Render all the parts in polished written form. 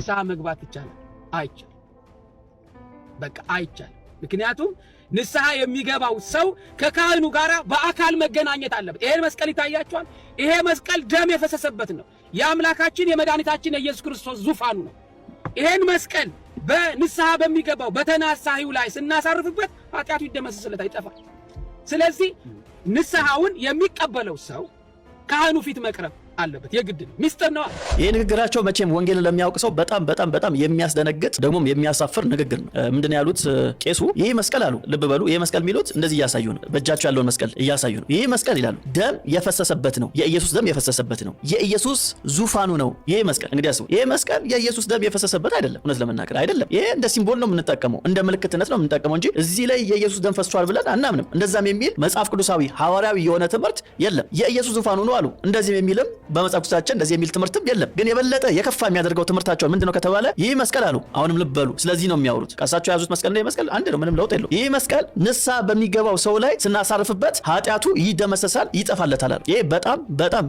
ንስሐ መግባት ይቻላል? አይቻልም። በቃ አይቻልም። ምክንያቱም ንስሐ የሚገባው ሰው ከካህኑ ጋር በአካል መገናኘት አለበት። ይሄ መስቀል ይታያችኋል። ይሄ መስቀል ደም የፈሰሰበት ነው። የአምላካችን የመድኃኒታችን የኢየሱስ ክርስቶስ ዙፋኑ ነው። ይሄን መስቀል በንስሐ በሚገባው በተናሳሂው ላይ ስናሳርፍበት ኃጢአቱ ይደመሰስለት አይጠፋም። ስለዚህ ንስሐውን የሚቀበለው ሰው ካህኑ ፊት መቅረብ አለበት። የግድ ነው። ሚስጥር ነው። ይሄ ንግግራቸው መቼም ወንጌልን ለሚያውቅ ሰው በጣም የሚያስደነግጥ ደግሞም የሚያሳፍር ንግግር ነው። ምንድነው ያሉት ቄሱ? ይሄ መስቀል አሉ። ልብ በሉ። ይሄ መስቀል የሚሉት እንደዚህ እያሳዩ ነው። በእጃቸው ያለውን መስቀል እያሳዩ ነው። ይሄ መስቀል ይላሉ ደም የፈሰሰበት ነው። የኢየሱስ ደም የፈሰሰበት ነው። የኢየሱስ ዙፋኑ ነው ይሄ መስቀል። እንግዲህ አስቡ። ይሄ መስቀል የኢየሱስ ደም የፈሰሰበት አይደለም። እውነት ለመናገር አይደለም። ይሄ እንደ ሲምቦል ነው የምንጠቀመው፣ እንደ ምልክትነት ነው የምንጠቀመው እንጂ እዚህ ላይ የኢየሱስ ደም ፈሷል ብለን አናምንም። እንደዛም የሚል መጽሐፍ ቅዱሳዊ ሐዋርያዊ የሆነ ትምህርት የለም። የኢየሱስ ዙፋኑ ነው አሉ። እንደዚህ የሚልም በመጽሐፍ ቅዱሳችን እንደዚህ የሚል ትምህርትም የለም። ግን የበለጠ የከፋ የሚያደርገው ትምህርታቸው ምንድነው ከተባለ ይህ መስቀል አሉ። አሁንም ልብ በሉ። ስለዚህ ነው የሚያወሩት። ቃሳቸው ያዙት መስቀል ነው። መስቀል አንድ ነው፣ ምንም ለውጥ የለው። ይህ መስቀል ንስሐ በሚገባው ሰው ላይ ስናሳርፍበት ኃጢአቱ ይደመሰሳል፣ ይጠፋለታል አሉ። ይሄ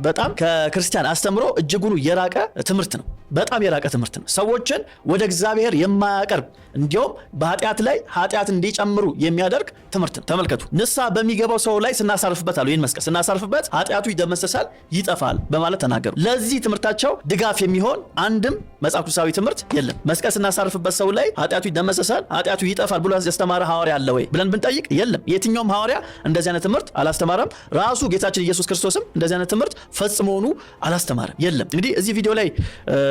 በጣም ከክርስቲያን አስተምሮ እጅጉን የራቀ ትምህርት ነው። በጣም የራቀ ትምህርት ነው። ሰዎችን ወደ እግዚአብሔር የማያቀርብ እንዲያውም በኃጢአት ላይ ኃጢአት እንዲጨምሩ የሚያደርግ ትምህርት ነው። ተመልከቱ። ንስሐ በሚገባው ሰው ላይ ስናሳርፍበት አሉ። ይህን መስቀል ስናሳርፍበት ኃጢአቱ ይደመሰሳል፣ ይጠፋል በማለት ተናገሩ። ለዚህ ትምህርታቸው ድጋፍ የሚሆን አንድም መጽሐፍ ቅዱሳዊ ትምህርት የለም። መስቀል ስናሳርፍበት ሰው ላይ ኃጢአቱ ይደመሰሳል፣ ኃጢአቱ ይጠፋል ብሎ ያስተማረ ሐዋርያ አለ ወይ ብለን ብንጠይቅ የለም። የትኛውም ሐዋርያ እንደዚህ አይነት ትምህርት አላስተማረም። ራሱ ጌታችን ኢየሱስ ክርስቶስም እንደዚህ አይነት ትምህርት ፈጽሞኑ አላስተማረም። የለም። እንግዲህ እዚህ ቪዲዮ ላይ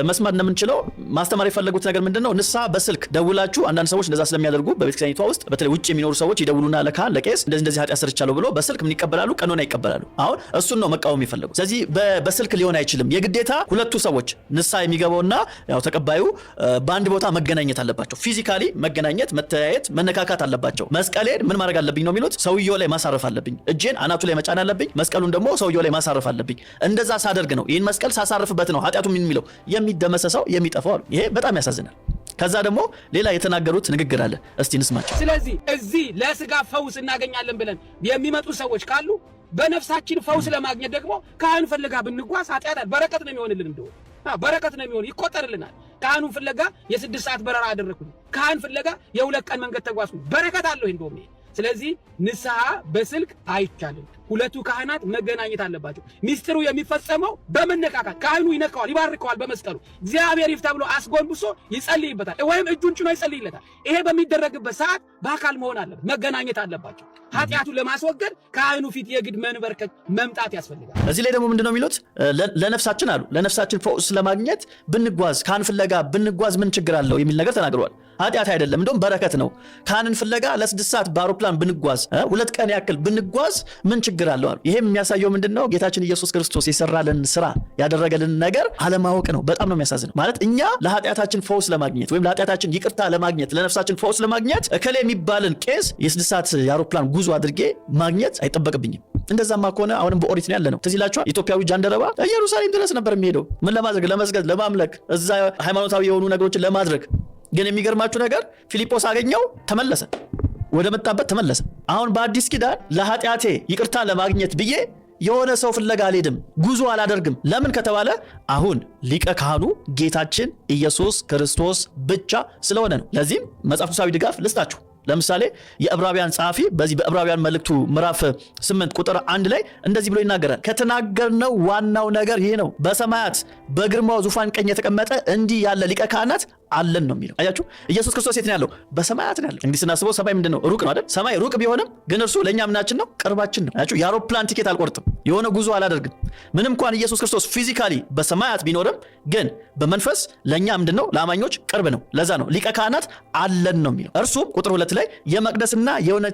መስማት እንደምንችለው ማስተማር የፈለጉት ነገር ምንድነው? ንስሐ በስልክ ደውላችሁ አንዳንድ ሰዎች እንደዛ ስለሚያደርጉ በቤተክርስቲያኒቷ ውስጥ በተለይ ውጭ የሚኖሩ ሰዎች ይደውሉና ለካህን ለቄስ እንደዚህ ኃጢአት ሰርቻለሁ ብሎ በስልክ ምን ይቀበላሉ? ቀኖና ይቀበላሉ። አሁን እሱን ነው መቃወም የሚፈልጉ። ስለዚህ በስልክ ሊሆን አይችልም። የግዴታ ሁለቱ ሰዎች ንስሐ የሚገባውና ያው ተቀባዩ በአንድ ቦታ መገናኘት አለባቸው። ፊዚካሊ መገናኘት፣ መተያየት፣ መነካካት አለባቸው። መስቀሌን ምን ማድረግ አለብኝ ነው የሚሉት? ሰውየው ላይ ማሳረፍ አለብኝ። እጄን አናቱ ላይ መጫን አለብኝ። መስቀሉን ደግሞ ሰውየው ላይ ማሳረፍ አለብኝ። እንደዛ ሳደርግ ነው ይህን መስቀል ሳሳርፍበት ነው ኃጢአቱ ምን የሚለው የሚደመሰሰው የሚጠፋው አሉ። ይሄ በጣም ያሳዝናል። ከዛ ደግሞ ሌላ የተናገሩት ንግግር አለ። እስቲ እንስማቸው። ስለዚህ እዚህ ለስጋ ፈውስ እናገኛለን ብለን የሚመጡ ሰዎች ካሉ በነፍሳችን ፈውስ ለማግኘት ደግሞ ካህን ፍለጋ ብንጓዝ ኃጢአት በረከት ነው የሚሆንልን። እንደው በረከት ነው የሚሆን፣ ይቆጠርልናል። ካህኑን ፍለጋ የ6 ሰዓት በረራ አደረኩኝ፣ ካህን ፍለጋ የ2 ቀን መንገድ ተጓዝኩኝ፣ በረከት አለው እንደውም። ስለዚህ ንስሐ በስልክ አይቻልም። ሁለቱ ካህናት መገናኘት አለባቸው። ሚስጥሩ የሚፈጸመው በመነካካት ካህኑ ይነካዋል፣ ይባርከዋል በመስቀሉ። እግዚአብሔር ይፍታ ብሎ አስጎንብሶ ይጸልይበታል፣ ወይም እጁን ጭኖ ይጸልይለታል። ይሄ በሚደረግበት ሰዓት በአካል መሆን አለበት፣ መገናኘት አለባቸው። ኃጢአቱን ለማስወገድ ካህኑ ፊት የግድ መንበርከክ መምጣት ያስፈልጋል። እዚህ ላይ ደግሞ ምንድነው የሚሉት? ለነፍሳችን አሉ ለነፍሳችን ፈውስ ለማግኘት ብንጓዝ ካህን ፍለጋ ብንጓዝ ምን ችግር አለው የሚል ነገር ተናግረዋል። ኃጢአት አይደለም፣ እንደውም በረከት ነው። ካህንን ፍለጋ ለ6 ሰዓት በአውሮፕላን ብንጓዝ 2 ቀን ያክል ብንጓዝ ምን ችግር አለው አሉ። ይሄም የሚያሳየው ምንድነው? ጌታችን ኢየሱስ ክርስቶስ የሰራልን ስራ ያደረገልን ነገር አለማወቅ ነው። በጣም ነው የሚያሳዝነው። ማለት እኛ ለኃጢአታችን ፈውስ ለማግኘት ወይም ለኃጢአታችን ይቅርታ ለማግኘት ለነፍሳችን ፈውስ ለማግኘት እከሌ የሚባልን ቄስ የ6 ሰዓት የአውሮፕላን ጉዞ አድርጌ ማግኘት አይጠበቅብኝም። እንደዛማ ከሆነ አሁንም በኦሪት ነው ያለነው። ትዝ ይላችኋል። ኢትዮጵያዊ ጃንደረባ ኢየሩሳሌም ድረስ ነበር የሚሄደው ምን ለማድረግ? ለመስገድ፣ ለማምለክ፣ እዛ ሃይማኖታዊ የሆኑ ነገሮችን ለማድረግ። ግን የሚገርማችሁ ነገር ፊልጶስ አገኘው፣ ተመለሰ፣ ወደ መጣበት ተመለሰ። አሁን በአዲስ ኪዳን ለኃጢአቴ ይቅርታ ለማግኘት ብዬ የሆነ ሰው ፍለጋ አልሄድም፣ ጉዞ አላደርግም። ለምን ከተባለ አሁን ሊቀ ካህኑ ጌታችን ኢየሱስ ክርስቶስ ብቻ ስለሆነ ነው። ለዚህም መጽሐፍ ቅዱሳዊ ድጋፍ ልስጣችሁ። ለምሳሌ የዕብራውያን ጸሐፊ በዚህ በዕብራውያን መልእክቱ ምዕራፍ 8 ቁጥር 1 ላይ እንደዚህ ብሎ ይናገራል። ከተናገርነው ዋናው ነገር ይሄ ነው፣ በሰማያት በግርማው ዙፋን ቀኝ የተቀመጠ እንዲህ ያለ ሊቀ ካህናት አለን ነው የሚለው። አያችሁ፣ ኢየሱስ ክርስቶስ የት ነው ያለው? በሰማያት ነው ያለው። እንግዲህ ስናስበው ሰማይ ምንድነው? ሩቅ ነው አይደል? ሰማይ ሩቅ ቢሆንም ግን እርሱ ለኛ ምናችን ነው? ቅርባችን ነው። አያችሁ፣ የአውሮፕላን ቲኬት አልቆርጥም፣ የሆነ ጉዞ አላደርግም። ምንም እንኳን ኢየሱስ ክርስቶስ ፊዚካሊ በሰማያት ቢኖርም ግን በመንፈስ ለኛ ምንድነው? ለአማኞች ቅርብ ነው። ለዛ ነው ሊቀ ካህናት አለን ነው የሚለው። እርሱም ቁጥር 2 ላይ የመቅደስና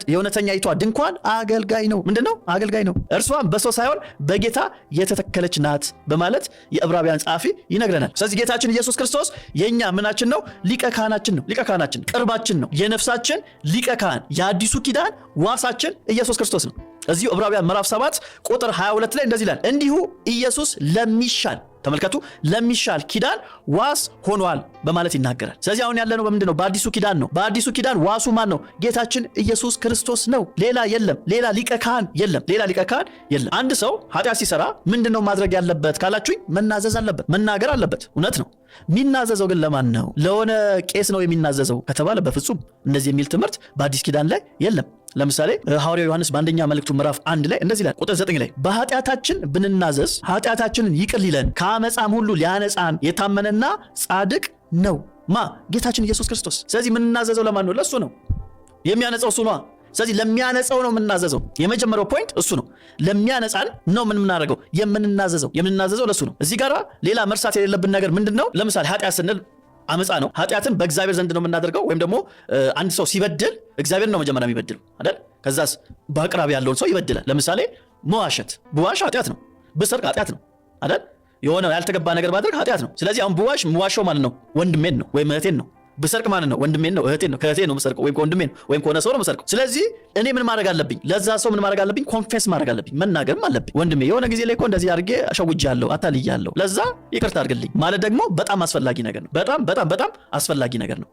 የእውነተኛይቷ ድንኳን አገልጋይ ነው። ምንድነው? አገልጋይ ነው። እርሷም በሰው ሳይሆን በጌታ የተተከለች ናት በማለት የዕብራውያን ጸሐፊ ይነግረናል። ስለዚህ ጌታችን ኢየሱስ ክርስቶስ የኛ ምናችን ነው? ሊቀ ካህናችን ነው። ሊቀ ካህናችን ቅርባችን ነው። የነፍሳችን ሊቀ ካህን የአዲሱ ኪዳን ዋሳችን ኢየሱስ ክርስቶስ ነው። እዚሁ ዕብራውያን ምዕራፍ 7 ቁጥር 22 ላይ እንደዚህ ይላል፣ እንዲሁ ኢየሱስ ለሚሻል ተመልከቱ ለሚሻል ኪዳን ዋስ ሆኗል በማለት ይናገራል። ስለዚህ አሁን ያለነው በምንድን ነው? በአዲሱ ኪዳን ነው። በአዲሱ ኪዳን ዋሱ ማን ነው? ጌታችን ኢየሱስ ክርስቶስ ነው። ሌላ የለም። ሌላ ሊቀ ካህን የለም። ሌላ ሊቀ ካህን የለም። አንድ ሰው ኃጢአት ሲሰራ ምንድነው ማድረግ ያለበት ካላችሁኝ፣ መናዘዝ አለበት፣ መናገር አለበት። እውነት ነው። የሚናዘዘው ግን ለማን ነው? ለሆነ ቄስ ነው የሚናዘዘው ከተባለ በፍጹም እንደዚህ የሚል ትምህርት በአዲስ ኪዳን ላይ የለም። ለምሳሌ ሐዋርያው ዮሐንስ በአንደኛ መልእክቱ ምዕራፍ 1 ላይ እንደዚህ ይላል፣ ቁጥር 9 ላይ በኃጢአታችን ብንናዘዝ ኃጢአታችንን ይቅር ሊለን ከአመፃም ሁሉ ሊያነጻን የታመነና ጻድቅ ነው። ማ? ጌታችን ኢየሱስ ክርስቶስ። ስለዚህ የምንናዘዘው ለማን ነው? ለሱ ነው። የሚያነጻው እሱ ነው። ስለዚህ ለሚያነጻው ነው የምናዘዘው። የመጀመሪያው ፖይንት እሱ ነው። ለሚያነጻን ነው ምን የምናደርገው? የምንናዘዘው ለሱ ነው። እዚህ ጋር ሌላ መርሳት የሌለብን ነገር ምንድነው? ለምሳሌ ኃጢአት ስንል አመፃ ነው። ኃጢአትን በእግዚአብሔር ዘንድ ነው የምናደርገው። ወይም ደግሞ አንድ ሰው ሲበድል እግዚአብሔር ነው መጀመሪያ የሚበድል አይደል? ከዛስ በአቅራቢ ያለውን ሰው ይበድላል። ለምሳሌ መዋሸት፣ ብዋሽ ኃጢአት ነው። ብሰርቅ ኃጢአት ነው አይደል? የሆነ ያልተገባ ነገር ማድረግ ኃጢአት ነው። ስለዚህ አሁን ብዋሽ የምዋሸው ማለት ነው ወንድሜን ነው ወይም እህቴን ነው። ብሰርቅ ማለት ነው ወንድሜን ነው እህቴን ነው። ከእህቴ ነው የምሰርቀው ወይም ከወንድሜ ነው ወይም ከሆነ ሰው ነው የምሰርቀው። ስለዚህ እኔ ምን ማድረግ አለብኝ? ለዛ ሰው ምን ማድረግ አለብኝ? ኮንፌስ ማድረግ አለብኝ፣ መናገርም አለብኝ። ወንድሜ የሆነ ጊዜ ላይ እኮ እንደዚህ አድርጌ አሸውጃለሁ፣ አታልያለሁ፣ ለዛ ይቅርታ አድርግልኝ ማለት ደግሞ በጣም አስፈላጊ ነገር ነው። በጣም አስፈላጊ ነገር ነው።